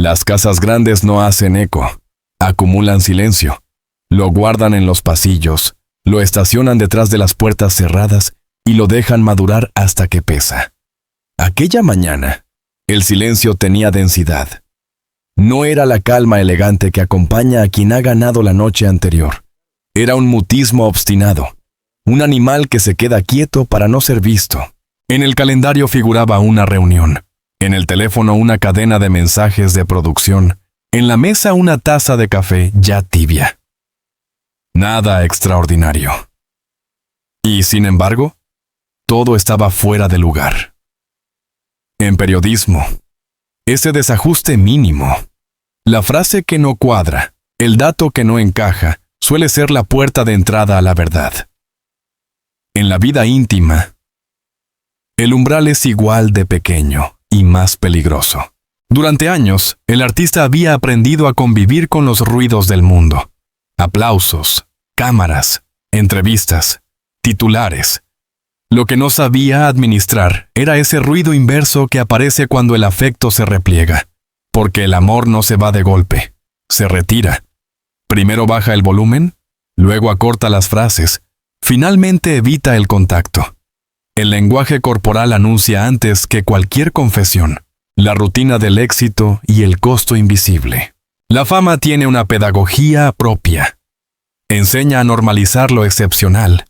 Las casas grandes no hacen eco, acumulan silencio, lo guardan en los pasillos, lo estacionan detrás de las puertas cerradas y lo dejan madurar hasta que pesa. Aquella mañana, el silencio tenía densidad. No era la calma elegante que acompaña a quien ha ganado la noche anterior. Era un mutismo obstinado, un animal que se queda quieto para no ser visto. En el calendario figuraba una reunión, en el teléfono una cadena de mensajes de producción, en la mesa una taza de café ya tibia. Nada extraordinario. Y, sin embargo, todo estaba fuera de lugar. En periodismo, ese desajuste mínimo, la frase que no cuadra, el dato que no encaja, suele ser la puerta de entrada a la verdad. En la vida íntima, el umbral es igual de pequeño y más peligroso. Durante años, el artista había aprendido a convivir con los ruidos del mundo. Aplausos, cámaras, entrevistas, titulares. Lo que no sabía administrar era ese ruido inverso que aparece cuando el afecto se repliega. Porque el amor no se va de golpe, se retira. Primero baja el volumen, luego acorta las frases, finalmente evita el contacto. El lenguaje corporal anuncia antes que cualquier confesión la rutina del éxito y el costo invisible. La fama tiene una pedagogía propia. Enseña a normalizar lo excepcional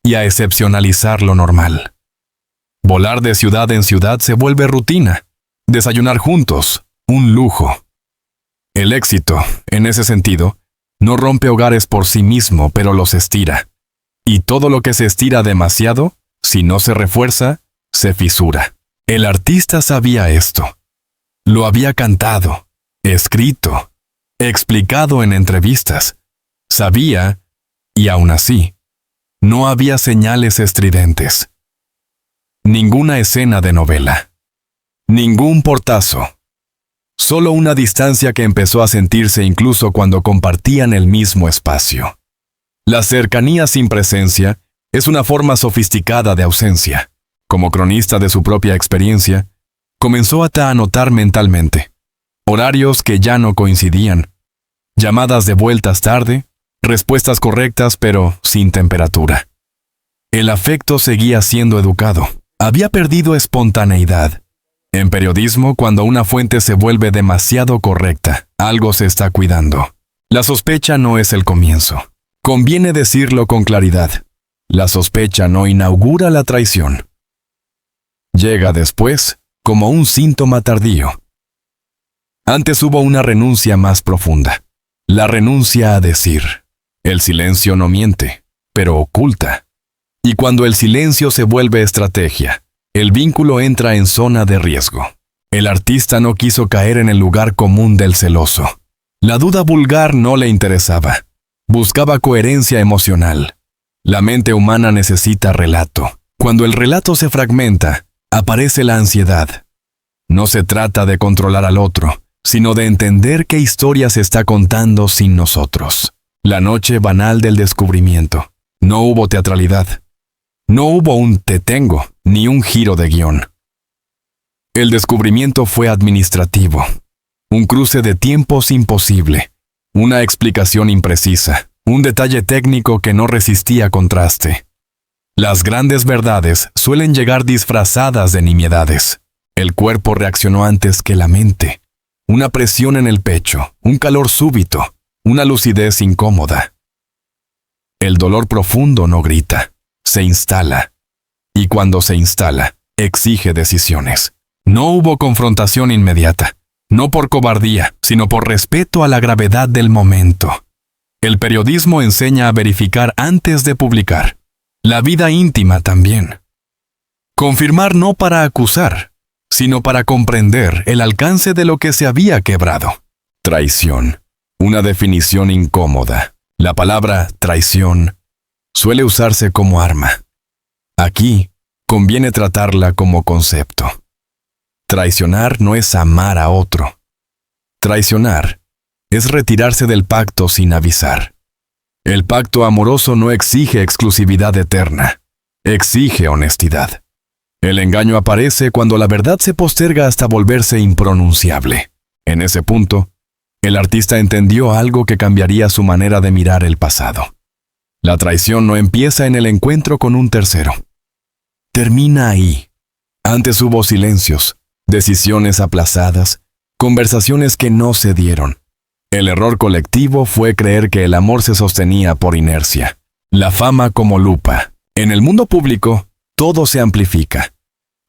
y a excepcionalizar lo normal. Volar de ciudad en ciudad se vuelve rutina. Desayunar juntos, un lujo. El éxito, en ese sentido, no rompe hogares por sí mismo, pero los estira. Y todo lo que se estira demasiado, si no se refuerza, se fisura. El artista sabía esto. Lo había cantado, escrito, explicado en entrevistas. Sabía, y aún así, no había señales estridentes. Ninguna escena de novela. Ningún portazo. Solo una distancia que empezó a sentirse incluso cuando compartían el mismo espacio. La cercanía sin presencia es una forma sofisticada de ausencia. Como cronista de su propia experiencia, comenzó a anotar mentalmente horarios que ya no coincidían, llamadas de vueltas tarde, respuestas correctas pero sin temperatura. El afecto seguía siendo educado, había perdido espontaneidad. En periodismo, cuando una fuente se vuelve demasiado correcta, algo se está cuidando. La sospecha no es el comienzo. Conviene decirlo con claridad. La sospecha no inaugura la traición. Llega después, como un síntoma tardío. Antes hubo una renuncia más profunda. La renuncia a decir. El silencio no miente, pero oculta. Y cuando el silencio se vuelve estrategia, el vínculo entra en zona de riesgo. El artista no quiso caer en el lugar común del celoso. La duda vulgar no le interesaba. Buscaba coherencia emocional. La mente humana necesita relato. Cuando el relato se fragmenta, aparece la ansiedad. No se trata de controlar al otro, sino de entender qué historia se está contando sin nosotros. La noche banal del descubrimiento. No hubo teatralidad. No hubo un te tengo, ni un giro de guión. El descubrimiento fue administrativo. Un cruce de tiempos imposible. Una explicación imprecisa. Un detalle técnico que no resistía contraste. Las grandes verdades suelen llegar disfrazadas de nimiedades. El cuerpo reaccionó antes que la mente. Una presión en el pecho, un calor súbito, una lucidez incómoda. El dolor profundo no grita, se instala. Y cuando se instala, exige decisiones. No hubo confrontación inmediata, no por cobardía, sino por respeto a la gravedad del momento. El periodismo enseña a verificar antes de publicar. La vida íntima también. Confirmar no para acusar, sino para comprender el alcance de lo que se había quebrado. Traición. Una definición incómoda. La palabra traición suele usarse como arma. Aquí, conviene tratarla como concepto. Traicionar no es amar a otro. Traicionar es retirarse del pacto sin avisar. El pacto amoroso no exige exclusividad eterna, exige honestidad. El engaño aparece cuando la verdad se posterga hasta volverse impronunciable. En ese punto, el artista entendió algo que cambiaría su manera de mirar el pasado. La traición no empieza en el encuentro con un tercero. Termina ahí. Antes hubo silencios, decisiones aplazadas, conversaciones que no se dieron. El error colectivo fue creer que el amor se sostenía por inercia. La fama como lupa. En el mundo público, todo se amplifica.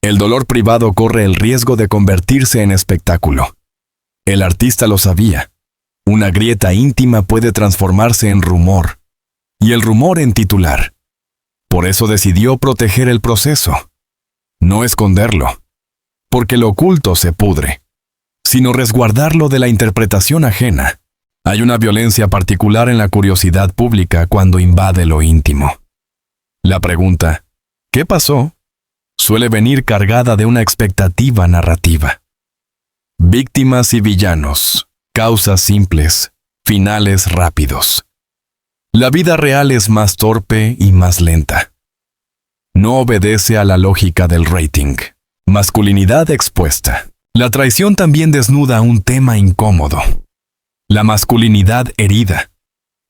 El dolor privado corre el riesgo de convertirse en espectáculo. El artista lo sabía. Una grieta íntima puede transformarse en rumor, y el rumor en titular. Por eso decidió proteger el proceso. No esconderlo, porque lo oculto se pudre, sino resguardarlo de la interpretación ajena. Hay una violencia particular en la curiosidad pública cuando invade lo íntimo. La pregunta, ¿qué pasó?, suele venir cargada de una expectativa narrativa. Víctimas y villanos, causas simples, finales rápidos. La vida real es más torpe y más lenta. No obedece a la lógica del rating. Masculinidad expuesta. La traición también desnuda un tema incómodo. La masculinidad herida.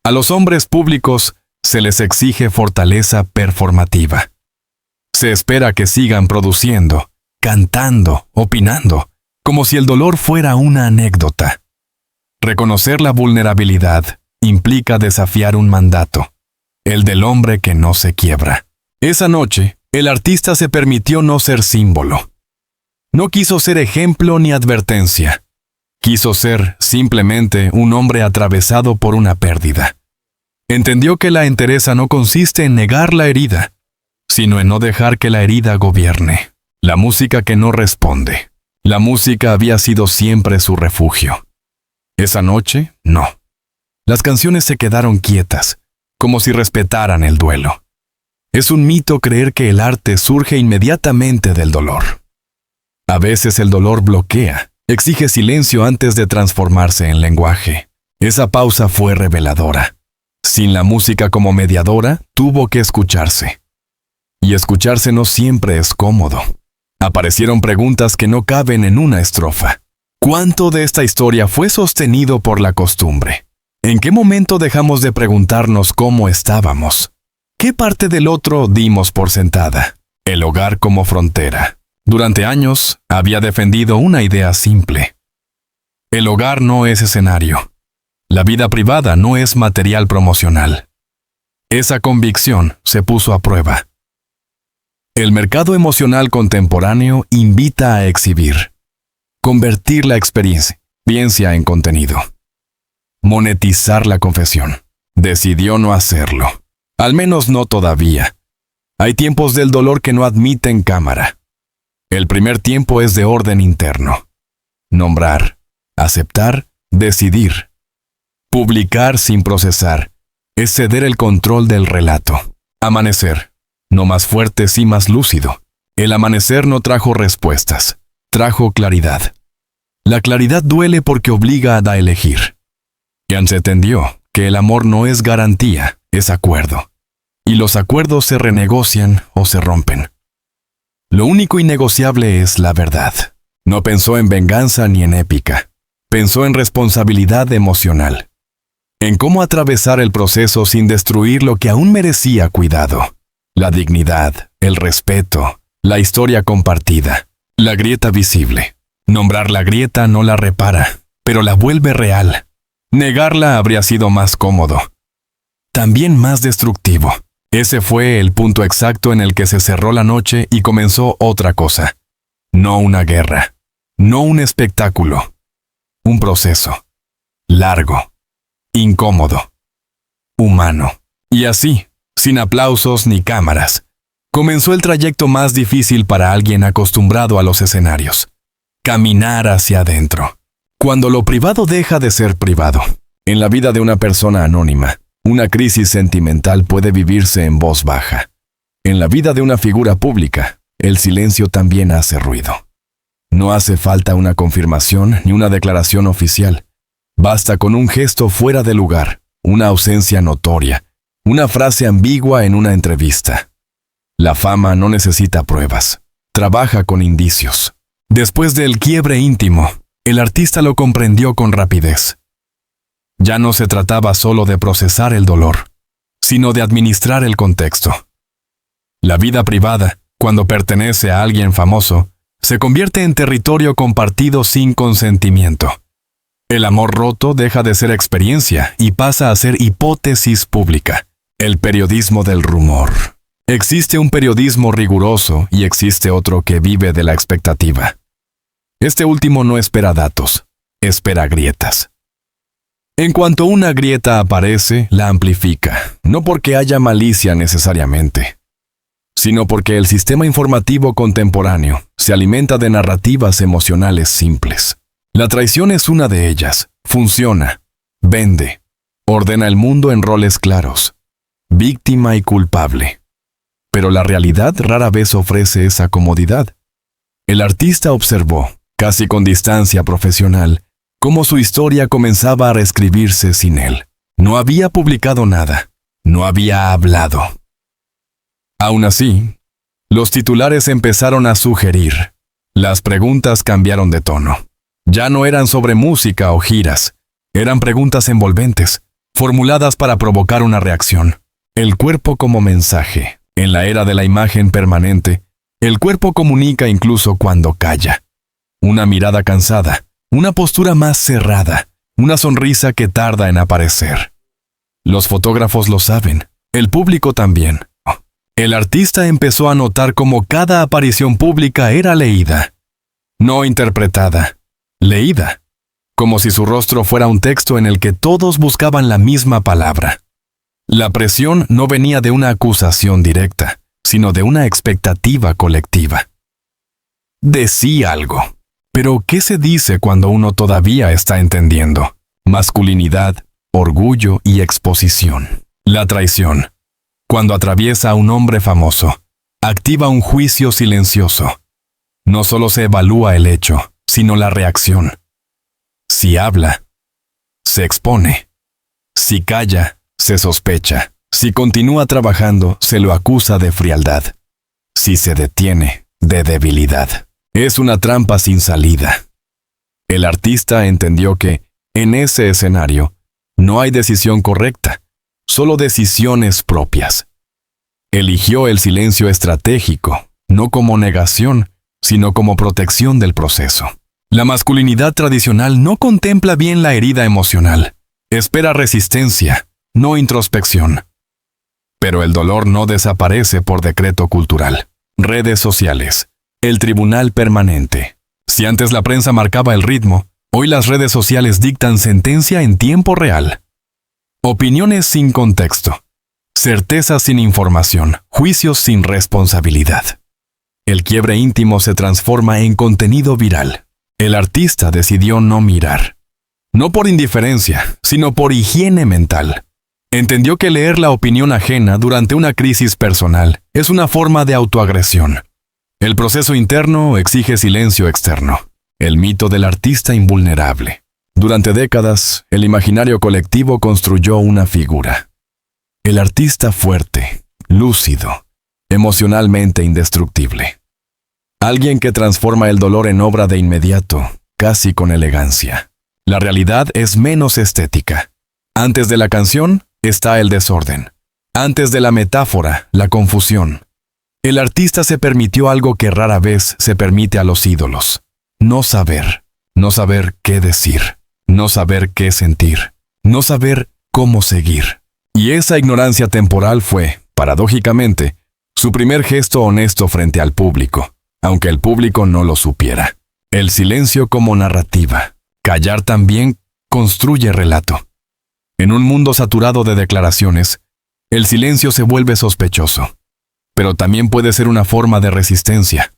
A los hombres públicos se les exige fortaleza performativa. Se espera que sigan produciendo, cantando, opinando, como si el dolor fuera una anécdota. Reconocer la vulnerabilidad implica desafiar un mandato, el del hombre que no se quiebra. Esa noche, el artista se permitió no ser símbolo. No quiso ser ejemplo ni advertencia. Quiso ser, simplemente, un hombre atravesado por una pérdida. Entendió que la entereza no consiste en negar la herida, sino en no dejar que la herida gobierne. La música que no responde. La música había sido siempre su refugio. Esa noche, no. Las canciones se quedaron quietas, como si respetaran el duelo. Es un mito creer que el arte surge inmediatamente del dolor. A veces el dolor bloquea, exige silencio antes de transformarse en lenguaje. Esa pausa fue reveladora. Sin la música como mediadora, tuvo que escucharse. Y escucharse no siempre es cómodo. Aparecieron preguntas que no caben en una estrofa. ¿Cuánto de esta historia fue sostenido por la costumbre? ¿En qué momento dejamos de preguntarnos cómo estábamos? ¿Qué parte del otro dimos por sentada? El hogar como frontera. Durante años, había defendido una idea simple. El hogar no es escenario. La vida privada no es material promocional. Esa convicción se puso a prueba. El mercado emocional contemporáneo invita a exhibir, convertir la experiencia en contenido, monetizar la confesión. Decidió no hacerlo. Al menos no todavía. Hay tiempos del dolor que no admiten cámara. El primer tiempo es de orden interno. Nombrar, aceptar, decidir. Publicar sin procesar es ceder el control del relato. Amanecer, no más fuerte, sí más lúcido. El amanecer no trajo respuestas, trajo claridad. La claridad duele porque obliga a elegir. Jan se entendió que el amor no es garantía, es acuerdo. Y los acuerdos se renegocian o se rompen. Lo único innegociable es la verdad. No pensó en venganza ni en épica. Pensó en responsabilidad emocional. En cómo atravesar el proceso sin destruir lo que aún merecía cuidado. La dignidad, el respeto, la historia compartida, la grieta visible. Nombrar la grieta no la repara, pero la vuelve real. Negarla habría sido más cómodo. También más destructivo. Ese fue el punto exacto en el que se cerró la noche y comenzó otra cosa. No una guerra. No un espectáculo. Un proceso. Largo. Incómodo. Humano. Y así, sin aplausos ni cámaras, comenzó el trayecto más difícil para alguien acostumbrado a los escenarios. Caminar hacia adentro. Cuando lo privado deja de ser privado. En la vida de una persona anónima, una crisis sentimental puede vivirse en voz baja. En la vida de una figura pública, el silencio también hace ruido. No hace falta una confirmación ni una declaración oficial. Basta con un gesto fuera de lugar, una ausencia notoria, una frase ambigua en una entrevista. La fama no necesita pruebas, trabaja con indicios. Después del quiebre íntimo, el artista lo comprendió con rapidez. Ya no se trataba solo de procesar el dolor, sino de administrar el contexto. La vida privada, cuando pertenece a alguien famoso, se convierte en territorio compartido sin consentimiento. El amor roto deja de ser experiencia y pasa a ser hipótesis pública, el periodismo del rumor. Existe un periodismo riguroso y existe otro que vive de la expectativa. Este último no espera datos, espera grietas. En cuanto una grieta aparece, la amplifica, no porque haya malicia necesariamente, sino porque el sistema informativo contemporáneo se alimenta de narrativas emocionales simples. La traición es una de ellas, funciona, vende, ordena el mundo en roles claros, víctima y culpable. Pero la realidad rara vez ofrece esa comodidad. El artista observó, casi con distancia profesional, cómo su historia comenzaba a reescribirse sin él. No había publicado nada, no había hablado. Aún así, los titulares empezaron a sugerir. Las preguntas cambiaron de tono. Ya no eran sobre música o giras, eran preguntas envolventes, formuladas para provocar una reacción. El cuerpo como mensaje. En la era de la imagen permanente, el cuerpo comunica incluso cuando calla. Una mirada cansada, una postura más cerrada, una sonrisa que tarda en aparecer. Los fotógrafos lo saben, el público también. El artista empezó a notar cómo cada aparición pública era leída, no interpretada, leída, como si su rostro fuera un texto en el que todos buscaban la misma palabra. La presión no venía de una acusación directa, sino de una expectativa colectiva. Decí algo. Pero, ¿qué se dice cuando uno todavía está entendiendo? Masculinidad, orgullo y exposición. La traición, cuando atraviesa a un hombre famoso, activa un juicio silencioso. No solo se evalúa el hecho, sino la reacción. Si habla, se expone. Si calla, se sospecha. Si continúa trabajando, se lo acusa de frialdad. Si se detiene, de debilidad. Es una trampa sin salida. El artista entendió que, en ese escenario, no hay decisión correcta, solo decisiones propias. Eligió el silencio estratégico, no como negación, sino como protección del proceso. La masculinidad tradicional no contempla bien la herida emocional. Espera resistencia, no introspección. Pero el dolor no desaparece por decreto cultural. Redes sociales. El tribunal permanente. Si antes la prensa marcaba el ritmo, hoy las redes sociales dictan sentencia en tiempo real. Opiniones sin contexto. Certezas sin información. Juicios sin responsabilidad. El quiebre íntimo se transforma en contenido viral. El artista decidió no mirar. No por indiferencia, sino por higiene mental. Entendió que leer la opinión ajena durante una crisis personal es una forma de autoagresión. El proceso interno exige silencio externo. El mito del artista invulnerable. Durante décadas, el imaginario colectivo construyó una figura. El artista fuerte, lúcido, emocionalmente indestructible. Alguien que transforma el dolor en obra de inmediato, casi con elegancia. La realidad es menos estética. Antes de la canción está el desorden. Antes de la metáfora, la confusión. El artista se permitió algo que rara vez se permite a los ídolos. No saber qué decir, no saber qué sentir, no saber cómo seguir. Y esa ignorancia temporal fue, paradójicamente, su primer gesto honesto frente al público, aunque el público no lo supiera. El silencio como narrativa. Callar también construye relato. En un mundo saturado de declaraciones, el silencio se vuelve sospechoso, pero también puede ser una forma de resistencia.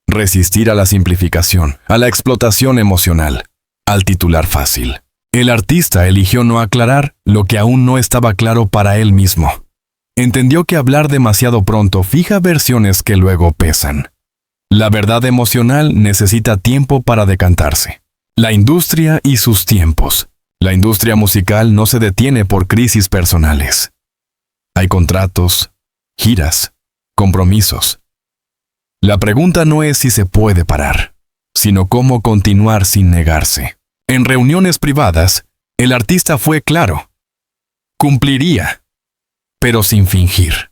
Resistir a la simplificación, a la explotación emocional, al titular fácil. El artista eligió no aclarar lo que aún no estaba claro para él mismo. Entendió que hablar demasiado pronto fija versiones que luego pesan. La verdad emocional necesita tiempo para decantarse. La industria y sus tiempos. La industria musical no se detiene por crisis personales. Hay contratos, giras, compromisos. La pregunta no es si se puede parar, sino cómo continuar sin negarse. En reuniones privadas, el artista fue claro. Cumpliría, pero sin fingir.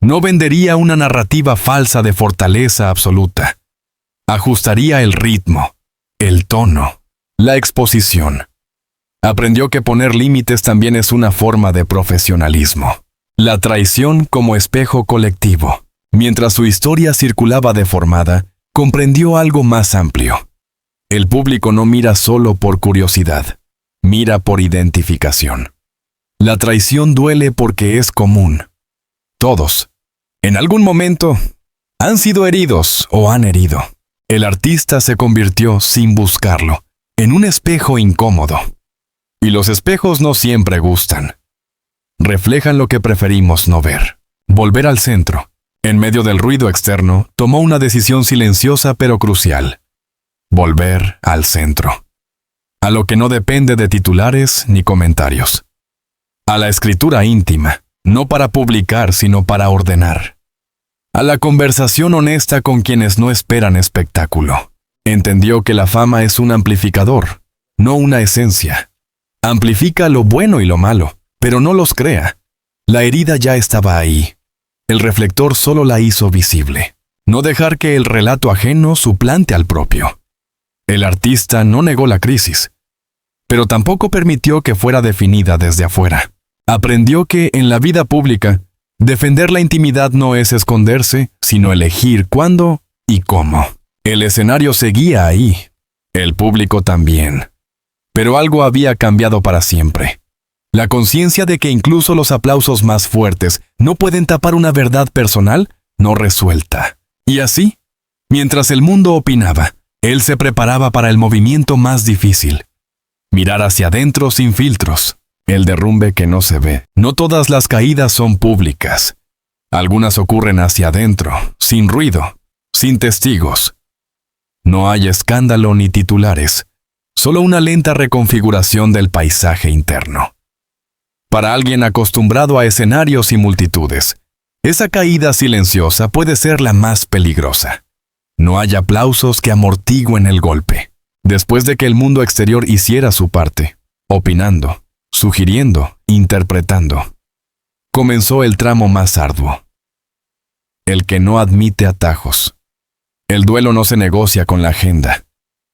No vendería una narrativa falsa de fortaleza absoluta. Ajustaría el ritmo, el tono, la exposición. Aprendió que poner límites también es una forma de profesionalismo. La traición como espejo colectivo. Mientras su historia circulaba deformada, comprendió algo más amplio. El público no mira solo por curiosidad, mira por identificación. La traición duele porque es común. Todos, en algún momento, han sido heridos o han herido. El artista se convirtió, sin buscarlo, en un espejo incómodo. Y los espejos no siempre gustan. Reflejan lo que preferimos no ver. Volver al centro. En medio del ruido externo, tomó una decisión silenciosa pero crucial. Volver al centro. A lo que no depende de titulares ni comentarios. A la escritura íntima, no para publicar, sino para ordenar. A la conversación honesta con quienes no esperan espectáculo. Entendió que la fama es un amplificador, no una esencia. Amplifica lo bueno y lo malo, pero no los crea. La herida ya estaba ahí. El reflector solo la hizo visible. No dejar que el relato ajeno suplante al propio. El artista no negó la crisis, pero tampoco permitió que fuera definida desde afuera. Aprendió que en la vida pública, defender la intimidad no es esconderse, sino elegir cuándo y cómo. El escenario seguía ahí, el público también. Pero algo había cambiado para siempre. La conciencia de que incluso los aplausos más fuertes no pueden tapar una verdad personal no resuelta. Y así, mientras el mundo opinaba, él se preparaba para el movimiento más difícil. Mirar hacia adentro sin filtros. El derrumbe que no se ve. No todas las caídas son públicas. Algunas ocurren hacia adentro, sin ruido, sin testigos. No hay escándalo ni titulares, solo una lenta reconfiguración del paisaje interno. Para alguien acostumbrado a escenarios y multitudes, esa caída silenciosa puede ser la más peligrosa. No hay aplausos que amortigüen el golpe. Después de que el mundo exterior hiciera su parte, opinando, sugiriendo, interpretando, comenzó el tramo más arduo. El que no admite atajos. El duelo no se negocia con la agenda.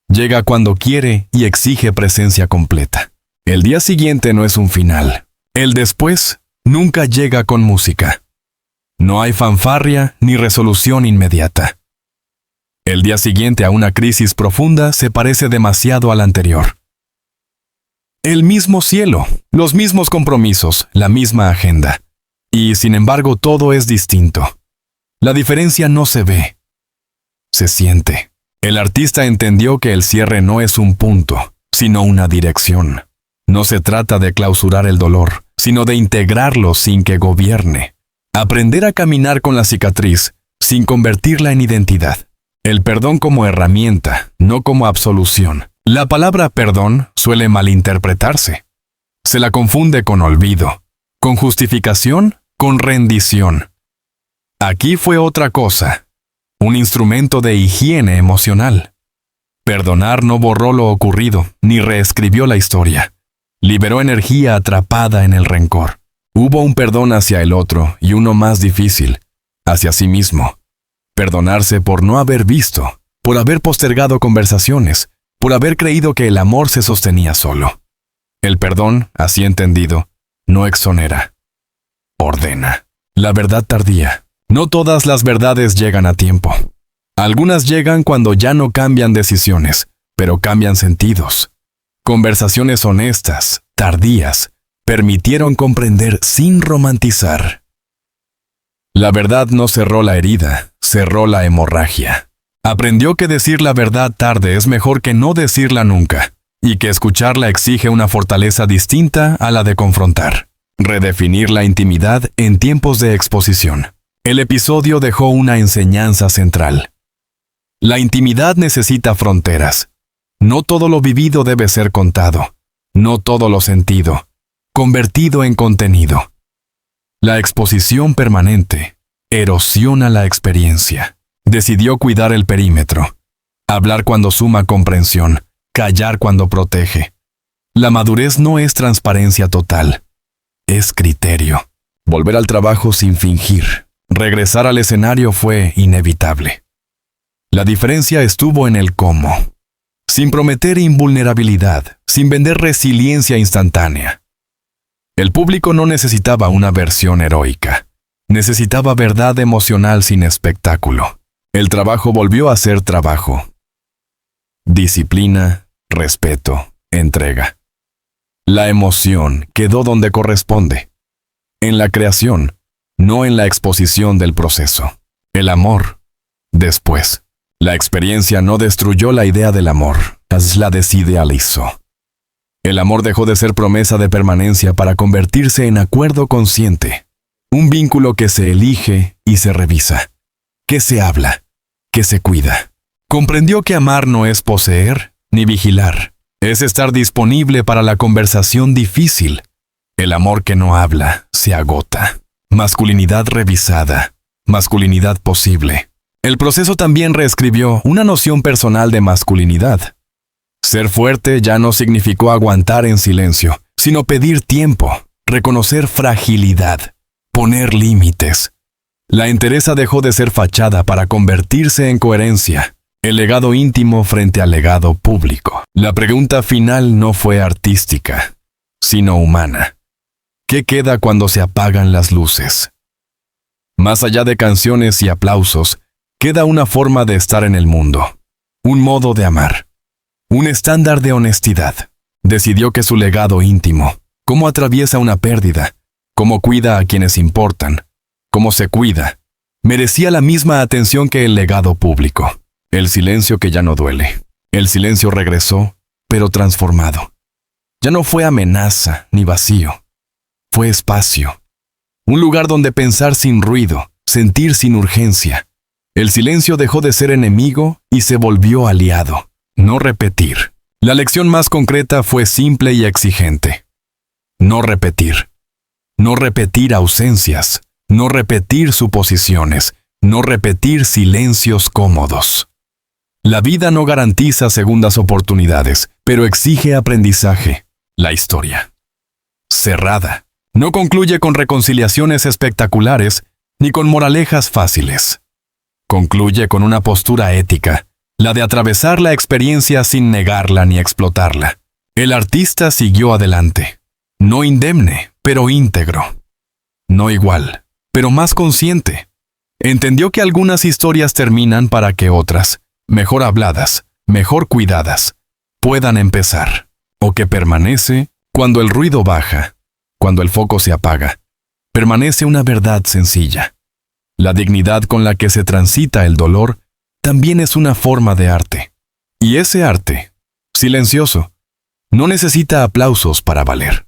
Llega cuando quiere y exige presencia completa. El día siguiente no es un final. El después nunca llega con música. No hay fanfarria ni resolución inmediata. El día siguiente a una crisis profunda se parece demasiado al anterior. El mismo cielo, los mismos compromisos, la misma agenda. Y, sin embargo, todo es distinto. La diferencia no se ve. Se siente. El artista entendió que el cierre no es un punto, sino una dirección. No se trata de clausurar el dolor, sino de integrarlo sin que gobierne. Aprender a caminar con la cicatriz, sin convertirla en identidad. El perdón como herramienta, no como absolución. La palabra perdón suele malinterpretarse. Se la confunde con olvido, con justificación, con rendición. Aquí fue otra cosa, un instrumento de higiene emocional. Perdonar no borró lo ocurrido, ni reescribió la historia. Liberó energía atrapada en el rencor. Hubo un perdón hacia el otro y uno más difícil, hacia sí mismo. Perdonarse por no haber visto, por haber postergado conversaciones, por haber creído que el amor se sostenía solo. El perdón, así entendido, no exonera, ordena. La verdad tardía. No todas las verdades llegan a tiempo. Algunas llegan cuando ya no cambian decisiones, pero cambian sentidos. Conversaciones honestas, tardías, permitieron comprender sin romantizar. La verdad no cerró la herida, cerró la hemorragia. Aprendió que decir la verdad tarde es mejor que no decirla nunca, y que escucharla exige una fortaleza distinta a la de confrontar. Redefinir la intimidad en tiempos de exposición. El episodio dejó una enseñanza central. La intimidad necesita fronteras. No todo lo vivido debe ser contado. No todo lo sentido, convertido en contenido. La exposición permanente erosiona la experiencia. Decidió cuidar el perímetro. Hablar cuando suma comprensión, callar cuando protege. La madurez no es transparencia total, es criterio. Volver al trabajo sin fingir, regresar al escenario fue inevitable. La diferencia estuvo en el cómo. Sin prometer invulnerabilidad, sin vender resiliencia instantánea. El público no necesitaba una versión heroica. Necesitaba verdad emocional sin espectáculo. El trabajo volvió a ser trabajo. Disciplina, respeto, entrega. La emoción quedó donde corresponde. En la creación, no en la exposición del proceso. El amor, después. La experiencia no destruyó la idea del amor, la desidealizó. El amor dejó de ser promesa de permanencia para convertirse en acuerdo consciente. Un vínculo que se elige y se revisa, que se habla, que se cuida. Comprendió que amar no es poseer ni vigilar, es estar disponible para la conversación difícil. El amor que no habla se agota. Masculinidad revisada, masculinidad posible. El proceso también reescribió una noción personal de masculinidad. Ser fuerte ya no significó aguantar en silencio, sino pedir tiempo, reconocer fragilidad, poner límites. La entereza dejó de ser fachada para convertirse en coherencia, el legado íntimo frente al legado público. La pregunta final no fue artística, sino humana. ¿Qué queda cuando se apagan las luces? Más allá de canciones y aplausos, queda una forma de estar en el mundo, un modo de amar, un estándar de honestidad. Decidió que su legado íntimo, cómo atraviesa una pérdida, cómo cuida a quienes importan, cómo se cuida, merecía la misma atención que el legado público. El silencio que ya no duele. El silencio regresó, pero transformado. Ya no fue amenaza ni vacío. Fue espacio. Un lugar donde pensar sin ruido, sentir sin urgencia. El silencio dejó de ser enemigo y se volvió aliado. No repetir. La lección más concreta fue simple y exigente. No repetir. No repetir ausencias. No repetir suposiciones. No repetir silencios cómodos. La vida no garantiza segundas oportunidades, pero exige aprendizaje. La historia, cerrada, no concluye con reconciliaciones espectaculares ni con moralejas fáciles. Concluye con una postura ética, la de atravesar la experiencia sin negarla ni explotarla. El artista siguió adelante, no indemne, pero íntegro. No igual, pero más consciente. Entendió que algunas historias terminan para que otras, mejor habladas, mejor cuidadas, puedan empezar, o que permanece cuando el ruido baja, cuando el foco se apaga. Permanece una verdad sencilla. La dignidad con la que se transita el dolor también es una forma de arte. Y ese arte, silencioso, no necesita aplausos para valer.